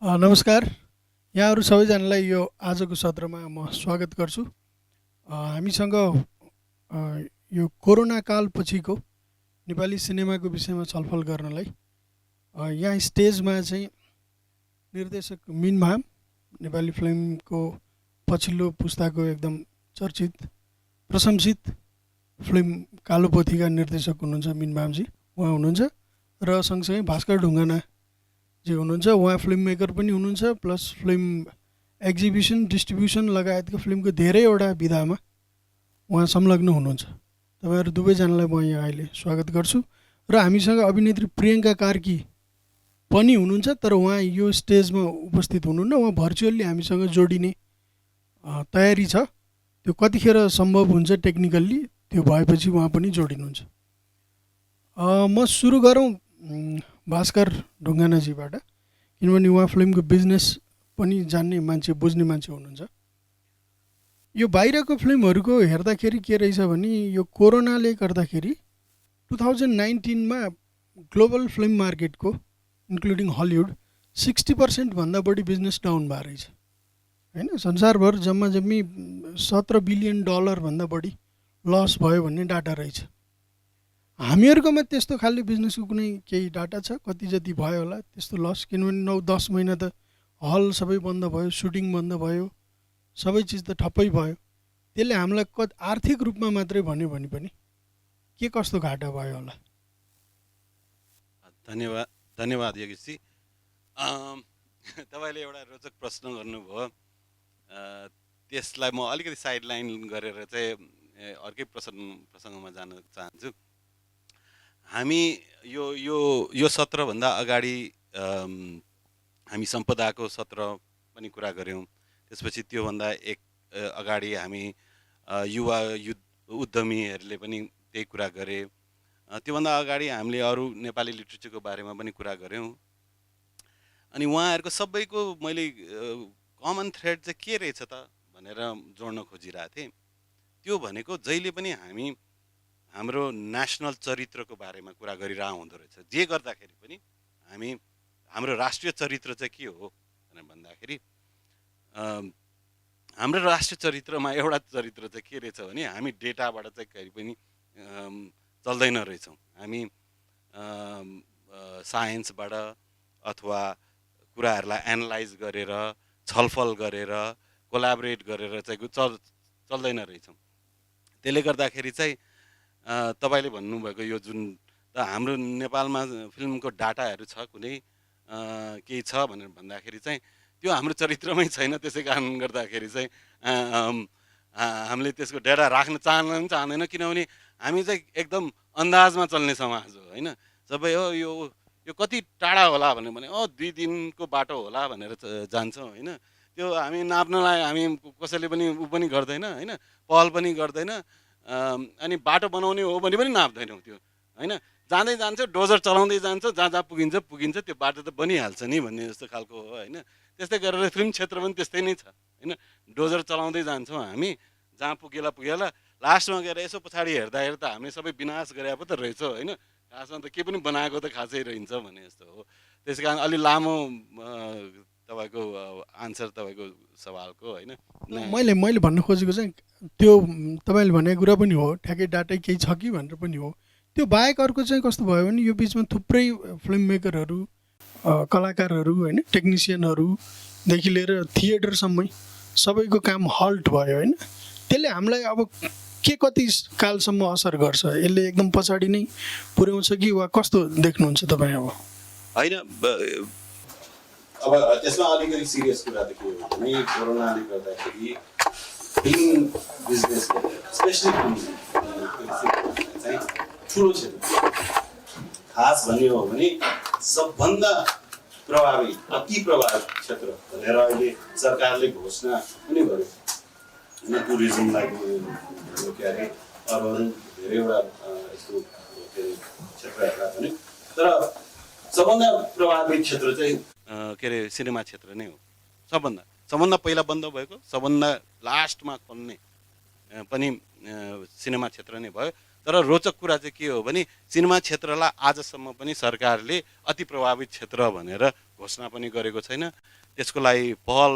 नमस्कार। यहाँहरू सबैजनालाई यो आजको सत्रमा म स्वागत गर्छु। हामीसँग यो कोरोना कालपछिको नेपाली सिनेमाको विषयमा छलफल गर्नलाई यहाँ स्टेजमा चाहिँ निर्देशक मिनभाम, नेपाली फिल्मको पछिल्लो पुस्ताको एकदम चर्चित प्रशंसित फिल्म कालो पोथीका निर्देशक हुनुहुन्छ मिनभामजी, उहाँ हुनुहुन्छ र सँगसँगै भास्कर ढुङ्गाना जे हुनुहुन्छ, उहाँ फिल्म मेकर पनि हुनुहुन्छ, प्लस फिल्म एक्जिबिसन डिस्ट्रिब्युसन लगायतको फिल्मको धेरैवटा विधामा उहाँ संलग्न हुनुहुन्छ। तपाईँहरू दुवैजनालाई म यहाँ अहिले स्वागत गर्छु। र हामीसँग अभिनेत्री प्रियङ्का कार्की पनि हुनुहुन्छ, तर उहाँ यो स्टेजमा उपस्थित हुनुहुन्न, उहाँ भर्चुअल्ली हामीसँग जोडिने तयारी छ। त्यो कतिखेर सम्भव हुन्छ टेक्निकल्ली, त्यो भएपछि उहाँ पनि जोडिनुहुन्छ। म सुरु गरौँ भास्कर ढुङ्गानाजीबाट, किनभने उहाँ फिल्मको बिजनेस पनि जान्ने मान्छे, बुझ्ने मान्छे हुनुहुन्छ। यो बाहिरको फिल्महरूको हेर्दाखेरि के रहेछ भने यो कोरोनाले गर्दाखेरि 2019मा ग्लोबल फिल्म मार्केटको इन्क्लुडिङ हलिउड 60% भन्दा बढी बिजनेस डाउन भएको रहेछ होइन। संसारभर जम्मा जम्मी $17 बिलियन भन्दा बढी लस भयो भन्ने डाटा रहेछ। हामीहरूकोमा त्यस्तो खालको बिजनेसको कुनै केही डाटा छ? कति जति भयो होला त्यस्तो लस? किनभने 9-10 महिना त हल सबै बन्द भयो, सुटिङ बन्द भयो, सबै चिज त ठप्पै भयो। त्यसले हामीलाई आर्थिक रूपमा मात्रै भन्यो भने पनि के कस्तो घाटा भयो होला? धन्यवाद योगेशजी। तपाईँले एउटा रोचक प्रश्न गर्नुभयो, त्यसलाई म अलिकति साइडलाइन गरेर चाहिँ अर्कै प्रसङ्गमा जान चाहन्छु। हामी यो सत्रभन्दा अगाडि हामी सम्पदाको सत्र पनि कुरा गऱ्यौँ। त्यसपछि त्योभन्दा एक अगाडि हामी युवा उद्यमीहरूले पनि त्यही कुरा गरे। त्योभन्दा अगाडि हामीले अरू नेपाली लिट्रेचरको बारेमा पनि कुरा गऱ्यौँ। अनि उहाँहरूको सबैको मैले कमन थ्रेड चाहिँ के रहेछ त भनेर जोड्न खोजिरहेको थिएँ। त्यो भनेको जहिले पनि हामी हाम्रो नेसनल चरित्रको बारेमा कुरा गरिरह हुँदो रहेछ। जे गर्दाखेरि पनि हाम्रो राष्ट्रिय चरित्र चाहिँ के हो भनेर भन्दाखेरि हाम्रो राष्ट्रिय चरित्रमा एउटा चरित्र चाहिँ के रहेछ भने हामी डेटाबाट चाहिँ कहिले पनि चल्दैन रहेछौँ। हामी साइन्सबाट अथवा कुराहरूलाई एनालाइज गरेर, छलफल गरेर, कोलाबोरेट गरेर चाहिँ चल्दैन रहेछौँ। त्यसले गर्दाखेरि चाहिँ तपाईँले भन्नुभएको यो जुन त हाम्रो नेपालमा फिल्मको डाटाहरू छ, कुनै केही छ भनेर भन्दाखेरि चाहिँ त्यो हाम्रो चरित्रमै छैन। त्यसै कारण गर्दाखेरि चाहिँ हामीले त्यसको डेटा राख्न चाहँदैन, किनभने हामी चाहिँ एकदम अन्दाजमा चल्ने समाज हो होइन। सबै हो यो कति टाढा होला भने 2 दिनको बाटो होला भनेर जान्छौँ होइन। त्यो हामी नाप्नलाई हामी कसैले पनि पनि गर्दैन होइन, पहल पनि गर्दैन। अनि बाटो बनाउने हो भने पनि नाप्दैनौँ त्यो होइन। जाँदै जान्छ, डोजर चलाउँदै जान्छ, जहाँ जहाँ पुगिन्छ त्यो बाटो त बनिहाल्छ नि भन्ने जस्तो खालको हो होइन। त्यस्तै गरेर फिल्म क्षेत्र पनि त्यस्तै नै छ होइन। डोजर चलाउँदै जान्छौँ हामी, जहाँ पुगेला लास्टमा गएर यसो पछाडि हेर्दा हामीले सबै विनाश गरे पो त रहेछ होइन। खासमा त के पनि बनाएको त खासै रहन्छ भने जस्तो हो। त्यस कारण अलि लामो तपाईँको आन्सर तपाईँको सवालको होइन। मैले भन्न खोजेको चाहिँ त्यो तपाईँले भनेको कुरा पनि हो, ठ्याक्कै डाटै केही छ कि भनेर पनि हो। त्यो बाहेक अर्को चाहिँ कस्तो भयो भने यो बिचमा थुप्रै फिल्म मेकरहरू, कलाकारहरू होइन, टेक्निसियनहरूदेखि लिएर थिएटरसम्मै सबैको काम हल्ट भयो होइन। त्यसले हामीलाई अब के कति कालसम्म असर गर्छ? यसले एकदम पछाडि नै पुर्याउँछ कि वा कस्तो देख्नुहुन्छ तपाईँ? अब होइन, अब त्यसमा अलिकति सिरियस कुरा त के हो भने कोरोनाले गर्दाखेरि फिल्म बिजनेस स्पेसली चाहिँ ठुलो क्षेत्र, खास भन्ने हो भने सबभन्दा प्रभावी, अति प्रभावित क्षेत्र भनेर अहिले सरकारले घोषणा पनि गर्यो होइन। टुरिज्मलाई के अरे अरू धेरैवटा यस्तो के अरे क्षेत्रहरूलाई पनि, तर सबभन्दा प्रभावित क्षेत्र चाहिँ के अरे सिनेमा क्षेत्र नै हो। सबभन्दा पहिला बन्द भएको, सबभन्दा लास्टमा खोल्ने पनि सिनेमा क्षेत्र नै भयो। तर रोचक कुरा चाहिँ के हो भने सिनेमा क्षेत्रलाई आजसम्म पनि सरकारले अति प्रभावित क्षेत्र भनेर घोषणा पनि गरेको छैन, त्यसको लागि पहल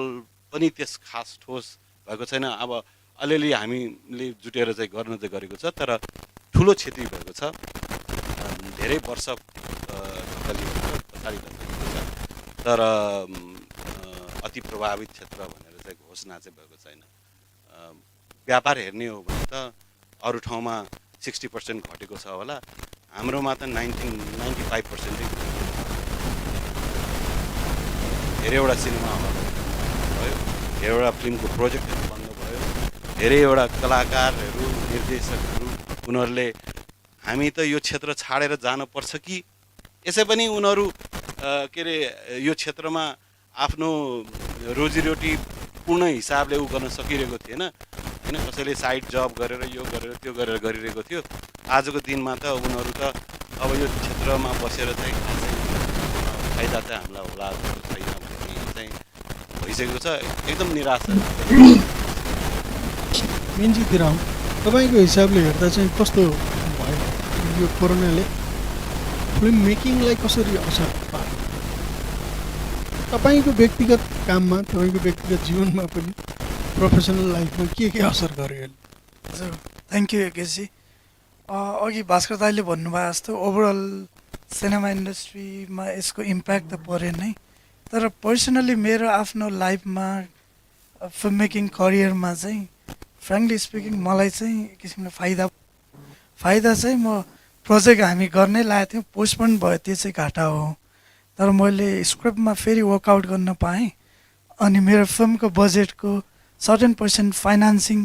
पनि त्यस खास ठोस भएको छैन। अब अलिअलि हामीले जुटेर चाहिँ गर्न चाहिँ गरेको छ, तर ठुलो क्षति भएको छ। धेरै वर्ष पछाडि धकेलिएको छ, तर अति प्रभावित क्षेत्र भनेर चाहिँ घोषणा चाहिँ भएको छैन। व्यापार हेर्ने हो भने त अरू ठाउँमा 60% घटेको छ होला, हाम्रोमा त 95% धेरैवटा सिनेमा हलहरू भयो, धेरैवटा फिल्मको प्रोजेक्टहरू बन्द भयो, धेरैवटा कलाकारहरू, निर्देशकहरू उनीहरूले हामी त यो क्षेत्र छाडेर जानुपर्छ कि यसै पनि उनीहरू के अरे यो क्षेत्रमा आफ्नो रोजीरोटी पूर्ण हिसाबले उ गर्न सकिरहेको थिएन होइन। कसैले साइड जब गरेर यो गरेर त्यो गरेर गरिरहेको थियो। आजको दिनमा त उनीहरू त अब यो क्षेत्रमा बसेर चाहिँ खासै फाइदा चाहिँ हामीलाई होला छैन भन्ने चाहिँ भइसकेको छ। एकदम निराश छ। मेन्जीतिर आउँ, तपाईँको हिसाबले हेर्दा चाहिँ कस्तो भयो यो कोरोनाले फिल्म मेकिङलाई कसरी असर पार्यो? तपाईँको व्यक्तिगत काममा, तपाईँको व्यक्तिगत जीवनमा पनि, प्रोफेसनल लाइफमा के असर गर्यो यसले? हजुर, थ्याङ्क यू योगेशजी। अघि भास्कर दाइले भन्नुभयो जस्तो ओभरअल सिनेमा इन्डस्ट्रीमा यसको इम्प्याक्ट त पऱ्यो नै, तर पर्सनली मेरो आफ्नो लाइफमा फिल्म मेकिङ करियरमा चाहिँ फ्रेङ्कली स्पिकिङ मलाई चाहिँ एक किसिमले फाइदा चाहिँ म प्रोजेक्ट हामी गर्नै लागेको थियौँ, पोस्टपोन भयो, त्यो चाहिँ घाटा हो। तर मैले स्क्रिप्टमा फेरि वर्कआउट गर्न पाएँ, अनि मेरो फिल्मको बजेटको सर्टेन पर्सेन्ट फाइनेन्सिङ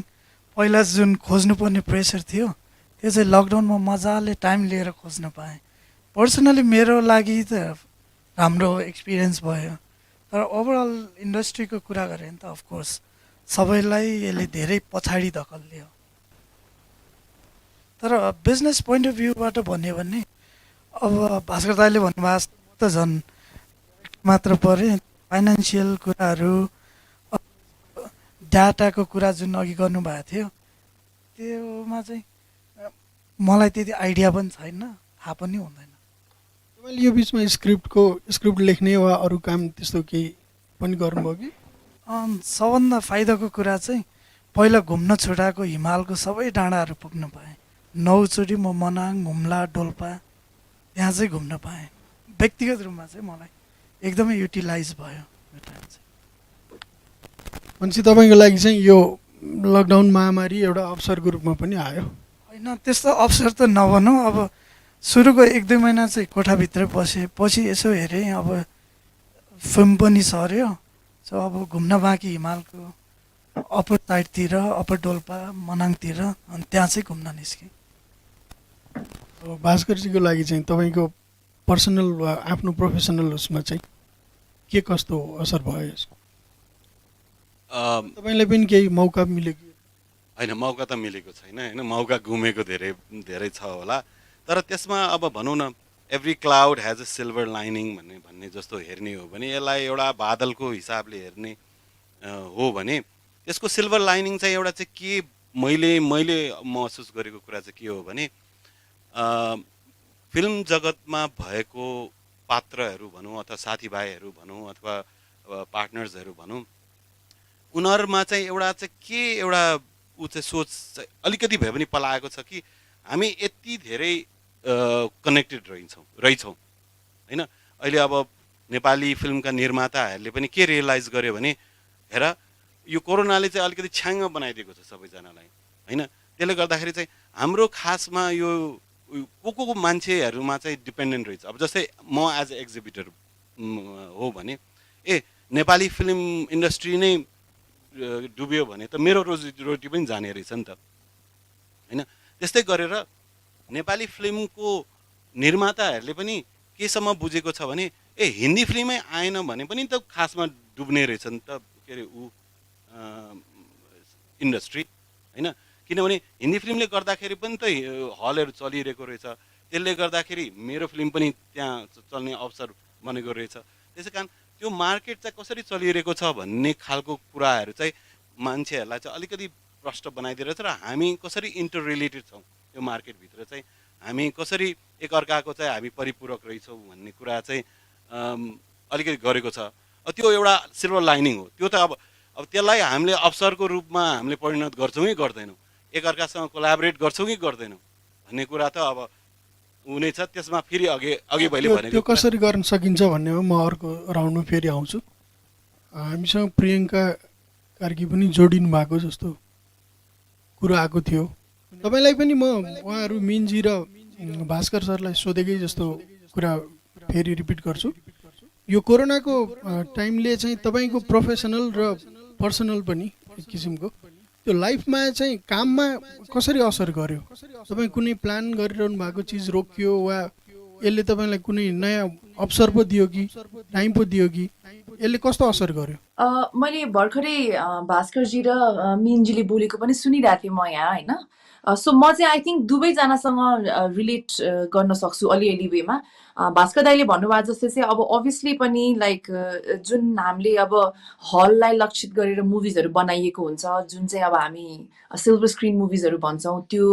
पहिला जुन खोज्नुपर्ने प्रेसर थियो त्यो चाहिँ लकडाउनमा मजाले टाइम लिएर खोज्न पाएँ। पर्सनली मेरो लागि त राम्रो एक्सपिरियन्स भयो, तर ओभरअल इन्डस्ट्रीको कुरा गरेँ भने त अफकोर्स सबैलाई यसले धेरै पछाडि धकल्यो। तर बिजनेस पोइन्ट अफ भ्यूबाट भन्यो भने अब भास्कर दाइले भन्नुभएको जस्तो म त झन् मात्र परेँ, फाइनेन्सियल कुराहरू, डाटाको कुरा जुन अघि गर्नुभएको थियो त्योमा चाहिँ मलाई त्यति आइडिया पनि छैन, थाहा पनि हुँदैन। तपाईँले यो बिचमा स्क्रिप्ट लेख्ने वा अरू काम त्यस्तो केही पनि गर्नुभयो कि? सबभन्दा फाइदाको कुरा चाहिँ पहिला घुम्न छुटाएको हिमालको सबै डाँडाहरू पुग्न पाएँ। 9 चोटि म मनाङ, हुम्ला, डोल्पा त्यहाँ चाहिँ घुम्न पाएँ। व्यक्तिगत रूपमा चाहिँ मलाई एकदमै युटिलाइज भयो यो टाइम चाहिँ। भनेपछि तपाईँको लागि चाहिँ यो लकडाउन महामारी एउटा अवसरको रूपमा पनि आयो? होइन, त्यस्तो अवसर त नभनौँ। अब सुरुको 1-2 महिना चाहिँ कोठाभित्रै बसेँ, पछि यसो हेरेँ, अब फिल्म पनि सर्यो, सो अब घुम्न बाँकी हिमालको अप्पर साइडतिर, अप्पर डोल्पा, मनाङतिर, अनि त्यहाँ चाहिँ घुम्न निस्केँ। भास्करजीको लागि चाहिँ तपाईँको पर्सनल वा आफ्नो प्रोफेसनल उसमा चाहिँ के कस्तो असर भयो यसको? तपाईँलाई पनि केही मौका मिल्यो कि? होइन, मौका त मिलेको छैन होइन, मौका गुमेको धेरै धेरै छ होला। तर त्यसमा अब भनौँ न, every cloud has a silver lining भन्ने जस्तो हेर्ने हो भने, यसलाई एउटा बादलको हिसाबले हेर्ने हो भने त्यसको सिल्भर लाइनिङ चाहिँ एउटा चाहिँ के मैले महसुस गरेको कुरा चाहिँ के हो भने, फिल्म जगतमा भएको पात्रहरू भनौँ अथवा साथीभाइहरू भनौँ अथवा पार्टनर्सहरू भनौँ, उनीहरूमा चाहिँ एउटा ऊ चाहिँ सोच चाहिँ अलिकति भए पनि पलाएको छ कि हामी यति धेरै कनेक्टेड रहेछौँ होइन। अहिले अब नेपाली फिल्मका निर्माताहरूले पनि के रियलाइज गर्यो भने, हेर यो कोरोनाले चाहिँ अलिकति छ्याङ्ग बनाइदिएको छ सबैजनालाई होइन। त्यसले गर्दाखेरि चाहिँ हाम्रो खासमा यो को मान्छेहरूमा चाहिँ डिपेन्डेन्ट रहेछ। अब जस्तै म एज अ एक्जिबिटर हो भने, नेपाली फिल्म इन्डस्ट्री नै डुब्यो भने त मेरो रोजी पनि जाने रहेछ नि त होइन। त्यस्तै गरेर नेपाली फिल्मको निर्माताहरूले पनि केसम्म बुझेको छ भने, हिन्दी फिल्मै आएन भने पनि त खासमा डुब्ने रहेछ नि त के अरे इन्डस्ट्री होइन। किनभने हिन्दी फिल्मले गर्दाखेरि पनि त हलहरू चलिरहेको रहेछ, त्यसले गर्दाखेरि मेरो फिल्म पनि त्यहाँ चल्ने अवसर बनेको रहेछ। त्यसै कारण त्यो मार्केट चाहिँ कसरी चलिरहेको छ भन्ने खालको कुराहरू चाहिँ मान्छेहरूलाई चाहिँ अलिकति प्रष्ट बनाइदिएर छ, र हामी कसरी इन्टर रिलेटेड छौँ यो मार्केटभित्र चाहिँ, हामी कसरी एकअर्काको चाहिँ हामी परिपूरक रहेछौँ भन्ने कुरा चाहिँ अलिकति गरेको छ, त्यो एउटा सिल्भर लाइनिङ हो। त्यो त अब त्यसलाई हामीले अवसरको रूपमा हामीले परिणत गर्छौँ कि गर्दैनौँ, एकअर्कासँग कोलाबोरेट गर्छौँ कि गर्दैनौँ भन्ने कुरा त अब हुनेछ। त्यसमा फेरि अघि मैले त्यो भनेको कसरी गर्न सकिन्छ भन्नेमा म अर्को राउन्डमा फेरि आउँछु। हामीसँग प्रियङ्का कार्की पनि जोडिनु भएको जस्तो कुरो आएको थियो। तपाईँलाई पनि म उहाँहरू मिन्जी र भास्कर सरलाई सोधेकै जस्तो कुरा फेरि रिपिट गर्छु। यो कोरोनाको टाइमले चाहिँ तपाईँको प्रोफेसनल र पर्सनल पनि एक किसिमको त्यो लाइफमा चाहिँ काममा कसरी असर गर्यो? तपाईँ कुनै प्लान गरिरहनु भएको चिज रोकियो वा यसले तपाईँलाई कुनै नयाँ अवसर पो दियो कि टाइम पो दियो कि यसले कस्तो असर गर्यो? मैले भर्खरै भास्करजी र मिनजीले बोलेको पनि सुनिरहेको थिएँ म यहाँ होइन। सो म चाहिँ आई थिङ्क दुवैजनासँग रिलेट गर्न सक्छु अलिअलि वेमा। भास्कर दाईले भन्नुभएको जस्तै चाहिँ अब अभियसली पनि लाइक जुन हामीले अब हललाई लक्षित गरेर मुभिजहरू बनाइएको हुन्छ, जुन चाहिँ अब हामी सिल्भर स्क्रिन मुभिजहरू भन्छौँ, त्यो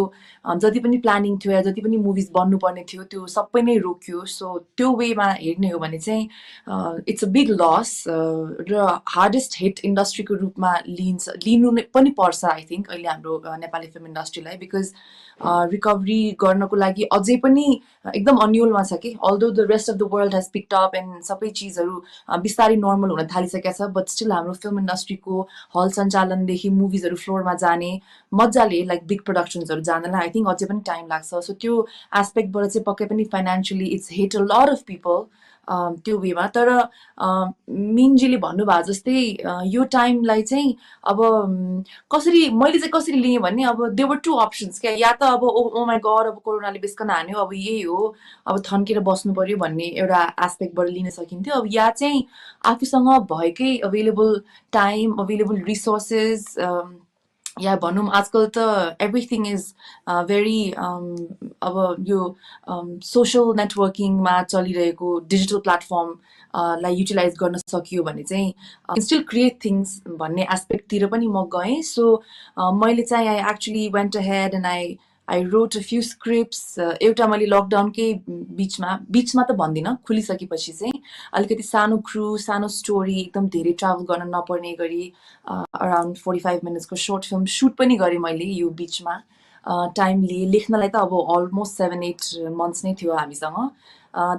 जति पनि प्लानिङ थियो या जति पनि मुभिज बन्नुपर्ने थियो त्यो सबै नै रोकियो। सो त्यो वेमा हेर्ने हो भने चाहिँ इट्स अ बिग लस र हार्डेस्ट हिट इन्डस्ट्रीको रूपमा लिनु पनि पर्छ आई थिङ्क अहिले हाम्रो नेपाली फिल्म इन्डस्ट्रीलाई, बिकज रिकभरी गर्नको लागि अझै पनि एकदम अन्यलमा छ कि although the rest of the world has picked up and सबै चिजहरू बिस्तारै नर्मल हुन थालिसकेको छ, बट स्टिल हाम्रो फिल्म इन्डस्ट्रीको हल सञ्चालनदेखि मुभिजहरू फ्लोरमा जाने मजाले लाइक बिग प्रोडक्सन्सहरू जानलाई आई थिङ्क अझै पनि टाइम लाग्छ। सो त्यो एस्पेक्टबाट चाहिँ पक्कै पनि financially it's hit a lot of people त्यो वेमा। तर मिनजीले भन्नुभएको जस्तै यो टाइमलाई चाहिँ अब कसरी मैले चाहिँ कसरी लिएँ भने अब देयर वर टु अप्सन्स क्या, या त अब ओ माई गड अब कोरोनाले बेस्कन हान्यो अब यही हो अब थन्केर बस्नु पर्यो भन्ने एउटा एस्पेक्टबाट लिन सकिन्थ्यो, अब या चाहिँ आफूसँग भएकै अभाइलेबल टाइम अभाइलेबल रिसोर्सेस या भनौँ आजकल त एभ्रिथिङ इज भेरी अब यो सोसल नेटवर्किङमा चलिरहेको डिजिटल प्लेटफर्मलाई युटिलाइज गर्न सकियो भने चाहिँ स्टिल क्रिएट थिङ्स भन्ने एस्पेक्टतिर पनि म गएँ। सो मैले चाहिँ I actually went ahead and I wrote a few scripts. एउटा मैले लकडाउनकै बिचमा त भन्दिनँ, खुलिसकेपछि चाहिँ अलिकति सानो क्रू सानो स्टोरी एकदम धेरै ट्राभल गर्न नपर्ने गरी अराउन्ड 45 मिनट्सको सर्ट फिल्म सुट पनि गरेँ मैले यो बिचमा। टाइम लिएँ लेख्नलाई त अब अलमोस्ट 7-8 मन्थ्स नै थियो हामीसँग।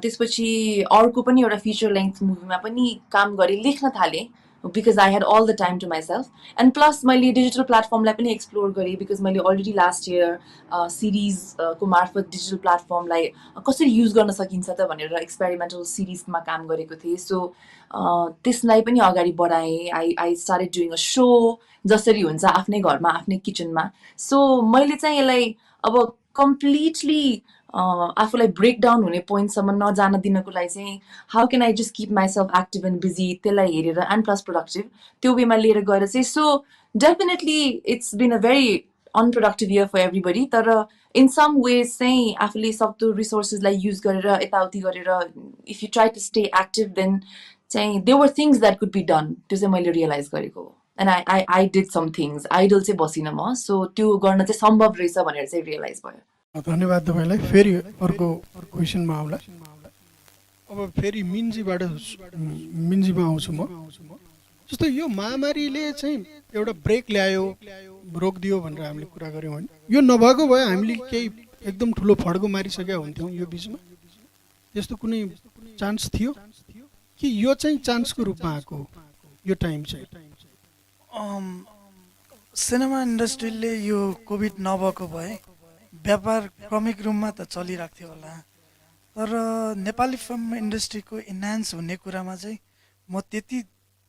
त्यसपछि अर्को पनि एउटा फिचर लेन्थ मुभीमा पनि काम गरेँ, लेख्न थालेँ because I had all the time to myself. And plus मैले डिजिटल प्लेटफर्मलाई पनि एक्सप्लोर गरेँ बिकज मैले अलरेडी लास्ट इयर सिरिजको मार्फत डिजिटल प्लेटफर्मलाई कसरी युज गर्न सकिन्छ त भनेर एक्सपेरिमेन्टल सिरिजमा काम गरेको थिएँ। सो त्यसलाई पनि अगाडि बढाएँ। I started doing a so जसरी हुन्छ आफ्नै घरमा आफ्नै किचनमा। सो मैले चाहिँ यसलाई अब कम्प्लिटली आफूलाई ब्रेकडाउन हुने पोइन्टसम्म नजान दिनको लागि चाहिँ how can I just keep myself active and busy त्यसलाई हेरेर एन्ड प्लस प्रोडक्टिभ त्यो वेमा लिएर गएर चाहिँ so definitely it's been a very unproductive year for everybody. तर इन सम वेज चाहिँ आफूले सक्दो रिसोर्सेसलाई युज गरेर यताउति गरेर if you try to stay active then चाहिँ there are things that could be done, त्यो चाहिँ मैले रियलाइज गरेको हो। And I did some things, idle चाहिँ बसिनँ म। सो त्यो गर्न चाहिँ सम्भव रहेछ भनेर चाहिँ रियलाइज भयो। धन्यवाद तपाईँलाई। फेरि अर्को क्वेसनमा आउला। अब फेरि मिन्जीमा आउँछु म। जस्तो यो महामारीले चाहिँ एउटा ब्रेक ल्यायो रोकिदियो भनेर हामीले कुरा गऱ्यौँ होइन, यो नभएको भए हामीले केही एकदम ठुलो फड्को मारिसकेका हुन्थ्यौँ यो बिचमा, यस्तो कुनै चान्स थियो कि यो चाहिँ चान्सको रूपमा आएको यो टाइम चाहिँ? सिनेमा इन्डस्ट्रीले यो कोभिड नभएको भए व्यापार क्रमिक रूपमा त चलिरहेको थियो होला, तर नेपाली फिल्म इन्डस्ट्रीको इन्हान्स हुने कुरामा चाहिँ म त्यति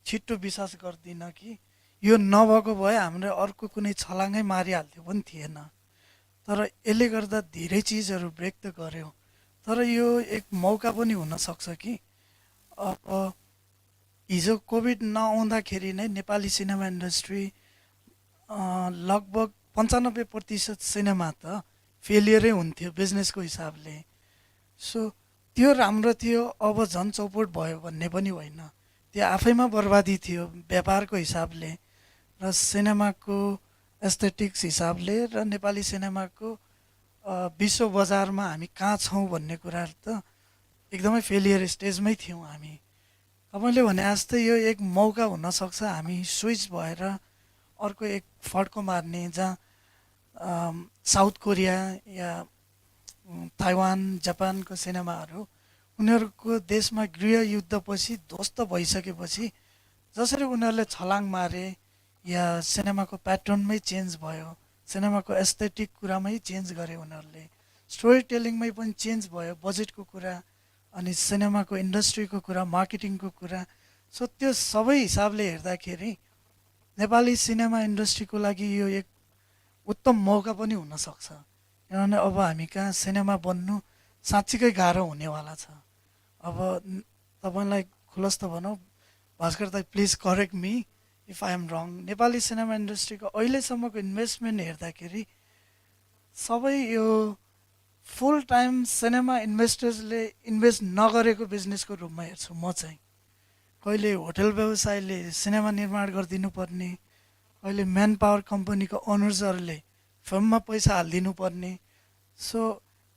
छिट्टो विश्वास गर्दिनँ कि यो नभएको भए हाम्रो अर्को कुनै छलाङ्गै मारिहाल्थ्यो पनि थिएन। तर यसले गर्दा धेरै चिजहरू ब्रेक त गर्यो, तर यो एक मौका पनि हुनसक्छ कि अब हिजो कोभिड नआउँदाखेरि नै नेपाली सिनेमा इन्डस्ट्री लगभग 95% सिनेमा त फेलियरै हुन्थ्यो बिजनेसको हिसाबले। सो त्यो राम्रो थियो, अब झन् चौपट भयो भन्ने पनि होइन, त्यो आफैमा बर्बादी थियो व्यापारको हिसाबले र सिनेमाको एस्थेटिक्स हिसाबले र नेपाली सिनेमाको विश्व बजारमा हामी कहाँ छौँ भन्ने कुराहरू त एकदमै फेलियर स्टेजमै थियौँ हामी। तपाईँले भने जस्तै यो एक मौका हुनसक्छ हामी स्विच भएर अर्को एक फड्को मार्ने, जहाँ साउथ कोरिया या ताइवान जापानको सिनेमाहरू उनीहरूको देशमा गृहयुद्धपछि ध्वस्त भइसकेपछि जसरी उनीहरूले छलाङ मारे या सिनेमाको प्याटर्नमै चेन्ज भयो, सिनेमाको एस्थेटिक कुरामै चेन्ज गरे उनीहरूले, स्टोरी टेलिङमै पनि चेन्ज भयो, बजेटको कुरा अनि सिनेमाको इन्डस्ट्रीको कुरा, मार्केटिङको कुरा। सो त्यो सबै हिसाबले हेर्दाखेरि नेपाली सिनेमा इन्डस्ट्रीको लागि यो एक उत्तम मौका पनि हुनसक्छ, किनभने अब हामी कहाँ सिनेमा बन्नु साँच्चीकै गाह्रो हुनेवाला छ। अब तपाईँलाई खुलस्त भनौँ, भास्कर दाइ please correct me if I am wrong, Nepali सिनेमा इन्डस्ट्रीको अहिलेसम्मको इन्भेस्टमेन्ट हेर्दाखेरि सबै यो फुल टाइम सिनेमा इन्भेस्टर्सले इन्भेस्ट नगरेको बिजनेसको रूपमा हेर्छु म चाहिँ। कहिले होटल व्यवसायले सिनेमा निर्माण गरिदिनु पर्ने, कहिले म्यान पावर कम्पनीको ओनर्सहरूले फिल्ममा पैसा हालिदिनु पर्ने। सो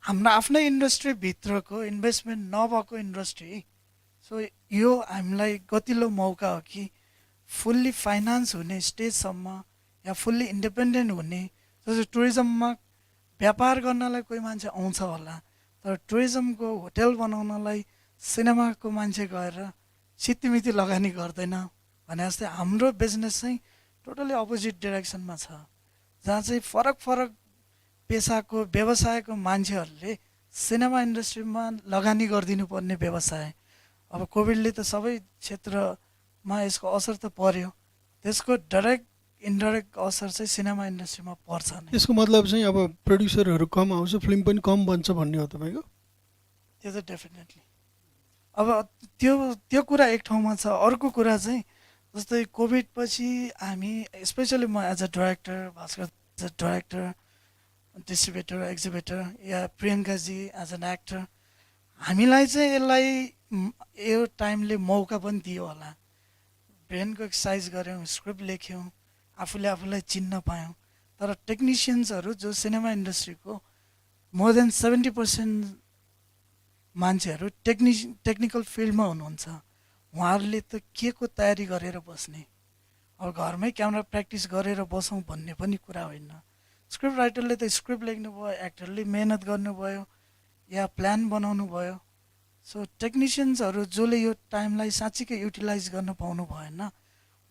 हाम्रो आफ्नै इन्डस्ट्रीभित्रको इन्भेस्टमेन्ट नभएको इन्डस्ट्री, सो यो हामीलाई गतिलो मौका हो कि फुल्ली फाइनान्स हुने स्टेजसम्म या फुल्ली इन्डिपेन्डेन्ट हुने। जस्तो टुरिज्ममा व्यापार गर्नलाई कोही मान्छे आउँछ होला, तर टुरिज्मको होटल बनाउनलाई सिनेमाको मान्छे गएर सित्तिमिति लगानी गर्दैन भने जस्तै हाम्रो बिजनेस चाहिँ टोटली अपोजिट डिरेक्सनमा छ, जहाँ चाहिँ फरक फरक पेसाको व्यवसायको मान्छेहरूले सिनेमा इन्डस्ट्रीमा लगानी गरिदिनु पर्ने व्यवसाय। अब कोभिडले त सबै क्षेत्रमा यसको असर त पर्यो, त्यसको डाइरेक्ट इन्डाइरेक्ट असर चाहिँ सिनेमा इन्डस्ट्रीमा पर्छ नै। यसको मतलब चाहिँ अब प्रड्युसरहरू कम आउँछ, फिल्म पनि कम बन्छ भन्ने हो तपाईँको? त्यो त डेफिनेटली। अब त्यो कुरा एक ठाउँमा छ। अर्को कुरा चाहिँ जस्तै कोभिड पछि हामी स्पेसली म as a director, Bhaskar as a director, distributor, एक्जिबिटर yeah प्रियङ्काजी as an actor, हामीलाई चाहिँ यसलाई यो टाइमले मौका पनि दियो होला। ब्रेनको एक्सर्साइज गऱ्यौँ, स्क्रिप्ट लेख्यौँ, आफूलाई चिन्न पायौँ। तर टेक्निसियन्सहरू जो सिनेमा इन्डस्ट्रीको मोर देन 70% मान्छेहरू टेक्निकल फिल्डमा हुनुहुन्छ, उहाँहरूले त के को तयारी गरेर बस्ने? अब घरमै क्यामेरा प्र्याक्टिस गरेर बसौँ भन्ने पनि कुरा होइन। स्क्रिप्ट राइटरले त स्क्रिप्ट लेख्नु भयो, एक्टरले मेहनत गर्नुभयो या प्लान बनाउनु भयो। सो टेक्निसियन्सहरू जसले यो टाइमलाई साँच्चीकै युटिलाइज गर्न पाउनु भएन,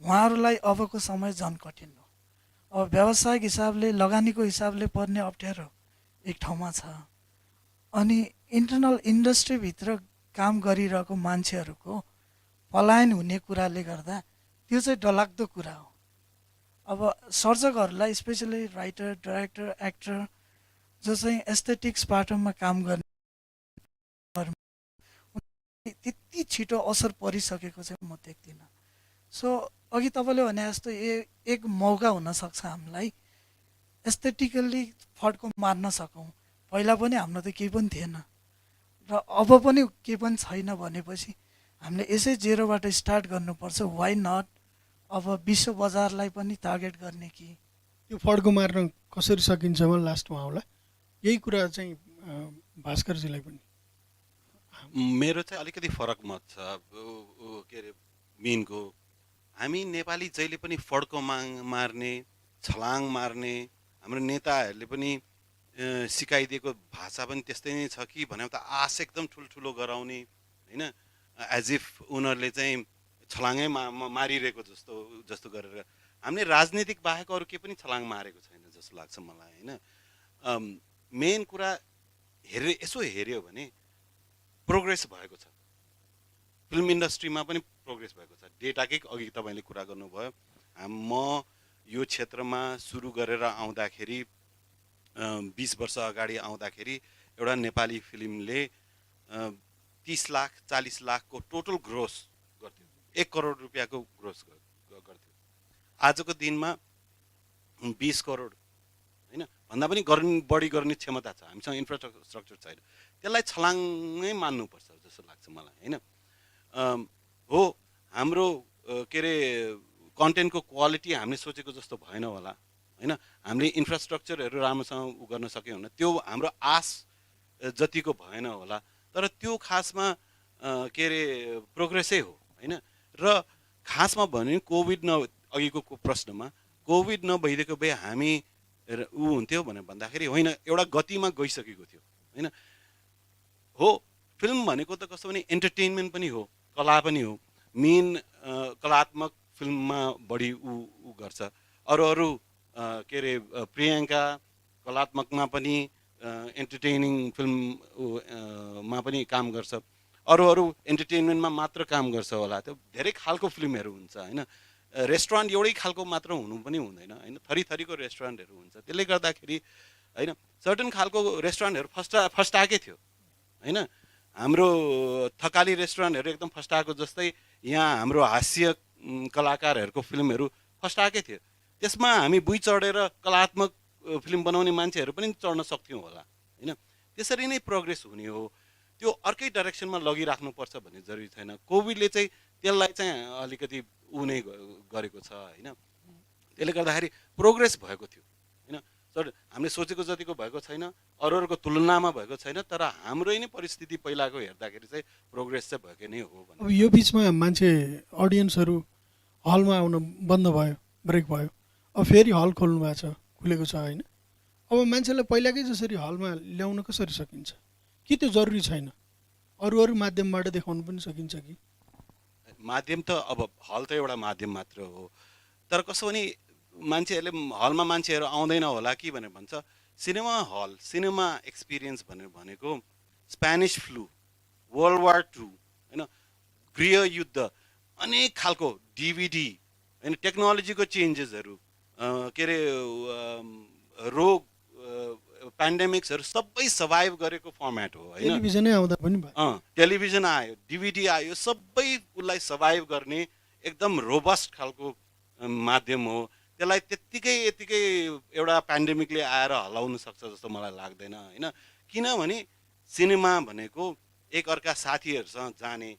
उहाँहरूलाई अबको समय झन् कठिन हो। अब व्यावसायिक हिसाबले, लगानीको हिसाबले पर्ने अप्ठ्यारो एक ठाउँमा छ, अनि इन्टरनल इन्डस्ट्रीभित्र काम गरिरहेको मान्छेहरूको पलायन हुने कुराले गर्दा त्यो चाहिँ डरलाग्दो कुरा हो। अब सर्जकहरूलाई स्पेसली राइटर, डाइरेक्टर, एक्टर जो चाहिँ एस्थेटिक्स पार्टमा काम गर्ने त्यति छिटो असर परिसकेको चाहिँ म देख्दिनँ। सो अघि तपाईँले भने जस्तो एक मौका हुनसक्छ हामीलाई एस्थेटिकल्ली फड्को मार्न सकौँ। पहिला पनि हाम्रो त केही पनि थिएन र अब पनि केही पनि छैन भनेपछि हामीले यसै जेरोबाट स्टार्ट गर्नुपर्छ। वाइ नट अब विश्व बजारलाई पनि टार्गेट गर्ने कि त्यो फड्को मार्न कसरी सकिन्छ म लास्टमा आउला। यही कुरा चाहिँ भास्करजीलाई पनि। मेरो चाहिँ अलिकति फरक मत छ के अरे मिनको। हामी नेपाली जहिले पनि फड्को मार्ने, छलाङ मार्ने, हाम्रो नेताहरूले पनि सिकाइदिएको भाषा पनि त्यस्तै नै छ कि भने त आश एकदम ठुल्ठुलो गराउने होइन, एज इफ उनीहरूले चाहिँ छलाङै मारिरहेको जस्तो गरेर। हामीले राजनीतिक बाहेक अरू केही पनि छलाङ मारेको छैन जस्तो लाग्छ मलाई होइन। मेन कुरा यसो हेऱ्यो भने प्रोग्रेस भएको छ, फिल्म इन्डस्ट्रीमा पनि प्रोग्रेस भएको छ। डेटाकै अघि तपाईँले कुरा गर्नुभयो, म यो क्षेत्रमा सुरु गरेर आउँदाखेरि 20 वर्ष अगाडि आउँदाखेरि एउटा नेपाली फिल्मले 30 लाख 40 लाखको टोटल ग्रोस गर्थ्यो, 1 करोड रुपियाँको ग्रोस गर्थ्यो। आजको दिनमा 20 करोड होइन, भन्दा पनि बढी गर्ने क्षमता छ, हामीसँग इन्फ्रास्ट्रक्चर छैन। त्यसलाई छलाङै मान्नुपर्छ जस्तो लाग्छ मलाई होइन। हो, हाम्रो के अरे कन्टेन्टको क्वालिटी हामीले सोचेको जस्तो भएन होला होइन, हामीले इन्फ्रास्ट्रक्चरहरू राम्रोसँग गर्न सक्यौँ भने त्यो हाम्रो आश जतिको भएन होला। तर त्यो खासमा के अरे प्रोग्रेसै हो होइन। र खासमा भन्यो कोभिड अघिको प्रश्नमा कोभिड नभइदिएको भए हामी ऊ हुन्थ्यो भनेर भन्दाखेरि होइन, एउटा गतिमा गइसकेको थियो होइन। हो, फिल्म भनेको त कस्तो भने एन्टरटेनमेन्ट पनि हो, कला पनि हो। मेन कलात्मक फिल्ममा बढी ऊ गर्छ। अरू अरू के अरे प्रियङ्का कलात्मकमा पनि एन्टरटेनिङ फिल्ममा पनि काम गर्छ। अरू अरू एन्टरटेनमेन्टमा मात्र काम गर्छ होला। त्यो धेरै खालको फिल्महरू हुन्छ होइन। रेस्टुरेन्ट एउटै खालको मात्र हुनु पनि हुँदैन होइन, थरी थरीको रेस्टुरेन्टहरू हुन्छ। त्यसले गर्दाखेरि होइन सर्टन खालको रेस्टुरेन्टहरू फस्टाएकै थियो होइन। हाम्रो थकाली रेस्टुरेन्टहरू एकदम फस्टाएको जस्तै यहाँ हाम्रो हास्य कलाकारहरूको फिल्महरू फस्टाएकै थियो। त्यसमा हामी बुइ चढेर कलात्मक फिल्म बनाउने मान्छेहरू पनि चढ्न सक्थ्यौँ होला होइन। त्यसरी नै प्रोग्रेस हुने हो। त्यो अर्कै डाइरेक्सनमा लगिराख्नुपर्छ भन्ने जरुरी छैन। कोभिडले चाहिँ त्यसलाई चाहिँ अलिकति ऊ नै गरेको छ होइन। त्यसले गर्दाखेरि प्रोग्रेस भएको थियो होइन। तर हामीले सोचेको जतिको भएको छैन, अरूहरूको तुलनामा भएको छैन, तर हाम्रो नै परिस्थिति पहिलाको हेर्दाखेरि चाहिँ प्रोग्रेस चाहिँ भएकै नै हो। अब यो बिचमा मान्छे अडियन्सहरू हलमा आउन बन्द भयो, ब्रेक भयो। अब फेरि हल खोल्नु भएको छ, खुलेको छ होइन। अब मान्छेलाई पहिलाकै जसरी हलमा ल्याउन कसरी सकिन्छ? कि त्यो जरुरी छैन? अरू माध्यमबाट देखाउनु पनि सकिन्छ कि? माध्यम त अब हल त एउटा माध्यम मात्र हो। तर कसो भने मान्छेहरूले हलमा मान्छेहरू आउँदैन होला कि भनेर भन्छ। सिनेमा हल, सिनेमा एक्सपिरियन्स भनेको Spanish flu, world war II होइन, गृहयुद्ध, अनेक खालको डिभिडी होइन, टेक्नोलोजीको चेन्जेसहरू, के अरे रोग, पेन्डेमिक्सहरू सबै सर्भाइभ गरेको फर्मेट हो होइन। टेलिभिजनै आउँदा पनि भयो। टेलिभिजन आयो, डिभिडी आयो, सबै उसलाई सर्भाइभ गर्ने एकदम रोबस्ट खालको माध्यम हो। त्यसलाई यत्तिकै एउटा पेन्डेमिकले आएर हलाउन सक्छ जस्तो मलाई लाग्दैन होइन। किनभने सिनेमा भनेको एकअर्का साथीहरूसँग जाने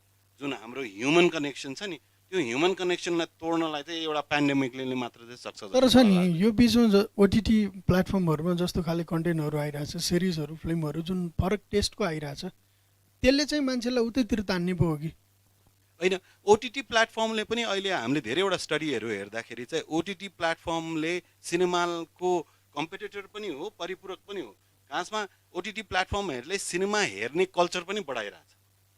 जुन हाम्रो ह्युमन कनेक्सन छ नि, त्यो ह्युमन कनेक्सनलाई तोड्नलाई चाहिँ एउटा पेन्डेमिकले मात्र चाहिँ सक्छ। तर छ नि यो बिचमा ओटिटी प्लेटफर्महरूमा जस्तो खाले कन्टेन्टहरू आइरहेछ, सिरिजहरू, फिल्महरू जुन फरक टेस्टको आइरहेछ, त्यसले चाहिँ मान्छेलाई उतैतिर तान्ने पो हो कि होइन? ओटिटी प्लेटफर्मले पनि अहिले हामीले धेरैवटा स्टडीहरू हेर्दाखेरि चाहिँ ओटिटी प्लेटफर्मले सिनेमाको कम्पिटिटर पनि हो, परिपूरक पनि हो। खासमा ओटिटी प्लेटफर्महरूले सिनेमा हेर्ने कल्चर पनि बढाइरहेछ।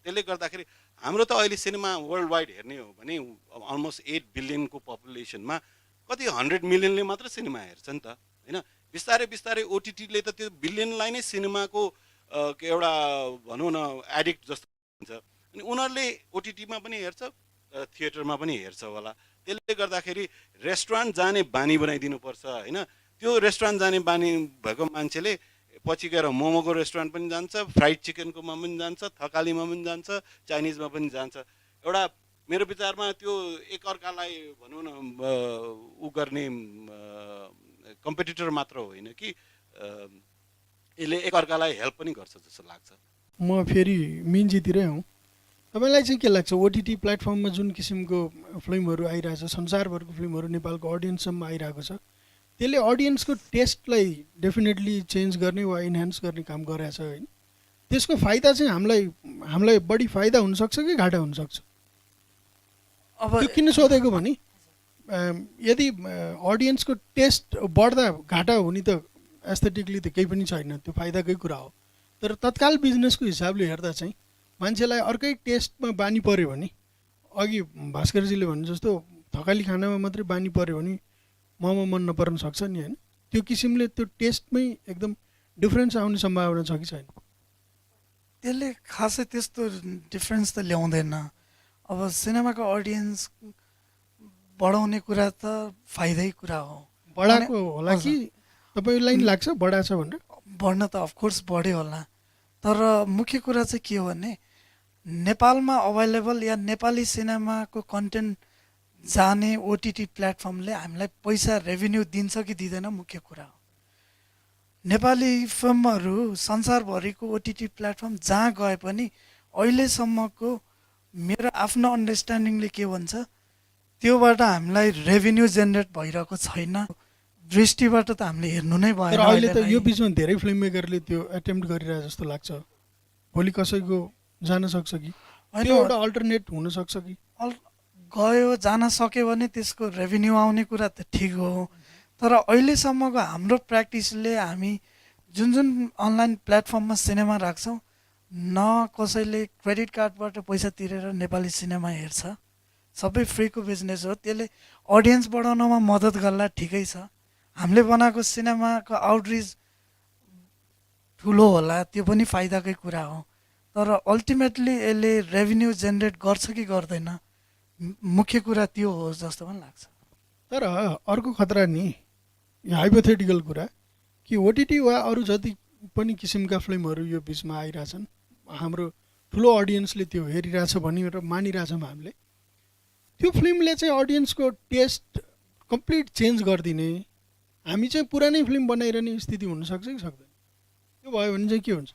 त्यसले गर्दाखेरि हाम्रो त अहिले सिनेमा वर्ल्ड वाइड हेर्ने हो भने अलमोस्ट 8 बिलियनको पपुलेसनमा कति 100 मिलियनले मात्र सिनेमा हेर्छ नि त होइन। बिस्तारै बिस्तारै ओटिटीले त त्यो बिलियनलाई नै सिनेमाको एउटा भनौँ न एडिक्ट जस्तो हुन्छ। अनि उनीहरूले ओटिटीमा पनि हेर्छ, थिएटरमा पनि हेर्छ होला। त्यसले गर्दाखेरि रेस्टुरेन्ट जाने बानी बनाइदिनुपर्छ होइन। त्यो रेस्टुरेन्ट जाने बानी भएको मान्छेले पछि गएर मोमोको रेस्टुरेन्ट पनि जान्छ, फ्राइड चिकनकोमा पनि जान्छ, थकालीमा पनि जान्छ, चाइनिजमा पनि जान्छ। एउटा मेरो विचारमा त्यो एकअर्कालाई भनौँ न ऊ गर्ने कम्पिटिटर मात्र होइन कि यसले एकअर्कालाई हेल्प पनि गर्छ जस्तो लाग्छ। म फेरि मिन्जीतिरै हौँ। तपाईँलाई चाहिँ के लाग्छ ओटिटी प्लेटफर्ममा जुन किसिमको फिल्महरू आइरहेछ, संसारभरको फिल्महरू नेपालको अडियन्ससम्म आइरहेको छ, त्यसले अडियन्सको टेस्टलाई डेफिनेटली चेन्ज गर्ने वा इन्हान्स गर्ने काम गरेछ होइन। त्यसको फाइदा चाहिँ हामीलाई बढी फाइदा हुनसक्छ कि घाटा हुनसक्छ? अब त्यो किन सोधेको भने यदि अडियन्सको टेस्ट बढ्दा घाटा हुने त एस्थेटिकली त केही पनि छैन, त्यो फाइदाकै कुरा हो। तर तत्काल बिजनेसको हिसाबले हेर्दा चाहिँ मान्छेलाई अर्कै टेस्टमा बानी पऱ्यो भने, अघि भास्करजीले भने जस्तो थकाली खानामा मात्रै बानी पऱ्यो भने मोमो मन नपर्न सक्छ नि होइन। त्यो किसिमले त्यो टेस्टमै एकदम डिफ्रेन्स आउने सम्भावना छ कि छैन? त्यसले खासै त्यस्तो डिफ्रेन्स त ल्याउँदैन। अब सिनेमाको अडियन्स बढाउने कुरा त फाइदै कुरा हो। बढाएको होला कि तपाईँलाई नि लाग्छ बढाएको छ भनेर? बढ्न त अफकोर्स बढ्यो होला, तर मुख्य कुरा चाहिँ के हो भने नेपालमा अभाइलेबल या नेपाली सिनेमाको कन्टेन्ट जाने ओटिटी प्लेटफर्मले हामीलाई पैसा रेभेन्यू दिन्छ कि दिँदैन मुख्य कुरा हो। नेपाली फिल्महरू संसारभरिको ओटिटी प्लेटफर्म जहाँ गए पनि अहिलेसम्मको मेरो आफ्नो अन्डरस्ट्यान्डिङले के भन्छ, त्योबाट हामीलाई रेभेन्यू जेनेरेट भइरहेको छैन। दृष्टिबाट त हामीले हेर्नु नै भएन। तर अहिले त यो बिचमा धेरै फिल्म मेकरले त्यो एटेम्प्ट गरिरहेको जस्तो लाग्छ। भोलि कसैको जान सक्छ कि त्यो एउटा अल्टरनेट हुन सक्छ कि? गयो जान सक्यो भने त्यसको रेभेन्यू आउने कुरा त ठिक हो, तर अहिलेसम्मको हाम्रो प्र्याक्टिसले हामी जुन जुन अनलाइन प्लेटफर्ममा सिनेमा राख्छौँ, न कसैले क्रेडिट कार्डबाट पैसा तिरेर नेपाली सिनेमा हेर्छ, सबै फ्रीको बिजनेस हो। त्यसले अडियन्स बढाउनमा मद्दत गर्ला, ठिकै छ। हामीले बनाएको सिनेमाको आउटरिच ठुलो होला, त्यो पनि फाइदाकै कुरा हो, तर अल्टिमेटली यसले रेभेन्यू जेनेरेट गर्छ कि गर्दैन, मुख्य कुरा त्यो हो जस्तो पनि लाग्छ। तर अर्को खतरा नि, यो हाइपोथेटिकल कुरा कि ओटिटी वा अरू जति पनि किसिमका फिल्महरू यो बिचमा आइरहेछन्, हाम्रो ठुलो अडियन्सले त्यो हेरिरहेछ भनेर मानिरहेछौँ हामीले, त्यो फिल्मले चाहिँ अडियन्सको टेस्ट कम्प्लिट चेन्ज गरिदिने, हामी चाहिँ पुरानै फिल्म बनाइरहने स्थिति हुनसक्छ कि सक्दैन? त्यो भयो भने चाहिँ के हुन्छ?